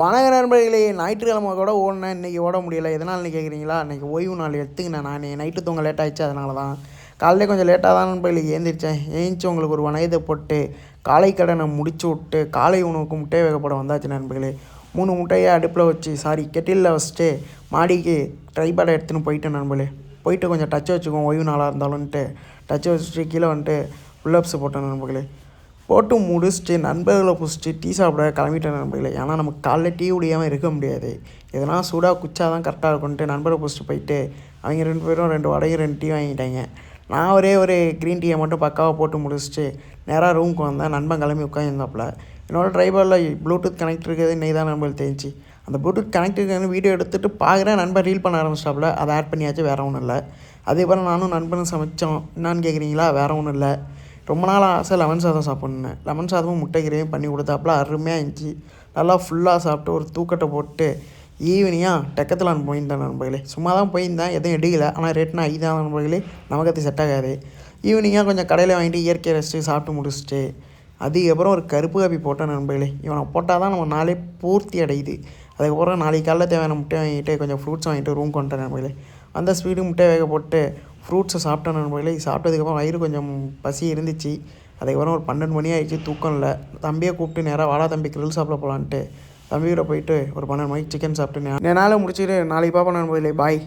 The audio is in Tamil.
வணக்கம் நண்பர்களே, ஞாயிற்றுக்கிழமை கூட ஓடினேன், இன்றைக்கி ஓட முடியலை. எதனால்னு கேட்குறீங்களா? இன்றைக்கி ஓய்வு நாள் எடுத்துக்கினேன். நான் நைட்டு தூங்க லேட் ஆகிடுச்சு, அதனால தான். காலையிலே கொஞ்சம் லேட்டாக தான் நண்பர்களே ஏந்திரிச்சேன். உங்களுக்கு ஒரு வணக்கத்தை போட்டு காலை கடனை முடிச்சு விட்டு காலை உணவுக்கு முட்டை வேகப்பட வந்தாச்சு நண்பர்களே. 3 முட்டையை அடுப்பில் வச்சு கெட்டிலில் வச்சுட்டு மாடிக்கு ட்ரைபேடை எடுத்துன்னு போயிட்டேன் நண்பர்களே. போயிட்டு கொஞ்சம் டச் வச்சுக்குவோம் ஓய்வு நாளாக இருந்தாலும்ன்ட்டு டச் வச்சுட்டு கீழே வந்துட்டு புல்லப்ஸ் போட்டேன் நண்பர்களே. போட்டு முடிச்சுட்டு நண்பர்களை பிடிச்சிட்டு டீ சாப்பிட கிளம்பிட்டேன் நண்பர்களே. ஏன்னா நமக்கு காலைல டீ குடியாமல் இருக்க முடியாது. எதனா சூடாக குச்சா தான் கரெக்டாக இருக்கும்ன்ட்டு நண்பரை பிடிச்சிட்டு போயிட்டு அவங்க 2 பேரும் 2 வடையும் 2 டீ வாங்கிட்டாங்க. நான் ஒரு க்ரீன் டீயை மட்டும் பக்காவாக போட்டு முடிச்சுட்டு நேராக ரூமுக்கு வந்தேன். நண்பன் கிளம்பி உட்காந்துருந்தாப்புல. என்னோடய ட்ரைவரில் ப்ளூடூத் கனெக்ட் இருக்கிறது இன்றைக்கி தான் நண்பர்கள் தெரிஞ்சு. அந்த ப்ளூடூத் கனெக்ட் இருக்கிறது வீடியோ எடுத்துகிட்டு பார்க்குறேன், நண்பன் ரீல் பண்ண ஆரம்பிச்சிட்டாப்புல. அதை ஆட் பண்ணியாச்சு, வேறு ஒன்றும் இல்லை. அதேபோல் நானும் நண்பனும் சமைச்சோம். என்னான்னு கேட்குறீங்களா? வேறு ஒன்றும் இல்லை. ரொம்ப நாள் ஆசை லெமன் சாதம் சாப்பிட்ணுன்னு. லெமன் சாதமும் முட்டை கிரேவியும் பண்ணி கொடுத்தாப்புல அருமையாக இருந்துச்சு. நல்லா ஃபுல்லாக சாப்பிட்டு ஒரு தூக்கத்தை போட்டு ஈவினிங்காக டெக்கத்துலான் போயிருந்தேன் நண்பர்களே. சும்மா தான் போயிருந்தேன், எதுவும் எடுக்கலை. ஆனால் ரேட்னா தான் நண்பர்களே, நமக்கு அது செட் ஆகாது. ஈவினிங்காக கொஞ்சம் கடையில் வாங்கிட்டு இயற்கை ரசித்து சாப்பிட்டு முடிச்சுட்டு அதுக்கப்புறம் ஒரு கருப்பு காப்பி போட்டேன் நண்பர்களே. இவனை போட்டால் தான் நம்ம நாளே பூர்த்தி அடையுது. அதுக்கப்புறம் நாளைக்கு காலைல தேவையான முட்டை வாங்கிட்டு கொஞ்சம் ஃப்ரூட்ஸ் வாங்கிட்டு ரூம் கொண்டுட்டேன் நண்பர்களே. அந்த ஸ்வீட்டு முட்டை வேக போட்டு ஃப்ரூட்ஸை சாப்பிட்டேன் நண்பர்களே. சாப்பிட்டதுக்கப்புறம் வயிறு கொஞ்சம் பசி இருந்துச்சு. அதுக்கப்புறம் ஒரு 12 மணி ஆகிடுச்சு, தூக்கம் இல்லை. தம்பியை கூப்பிட்டு நேராக வாடா தம்பி கிரில் சாப்பிட போகலான்ட்டு தம்பியோட போயிட்டு ஒரு 12 மணிக்கு சிக்கன் சாப்பிட்டு என்னால் முடிச்சுட்டு நாளைக்கு பார்ப்போம் நண்பர்களே. பாய்.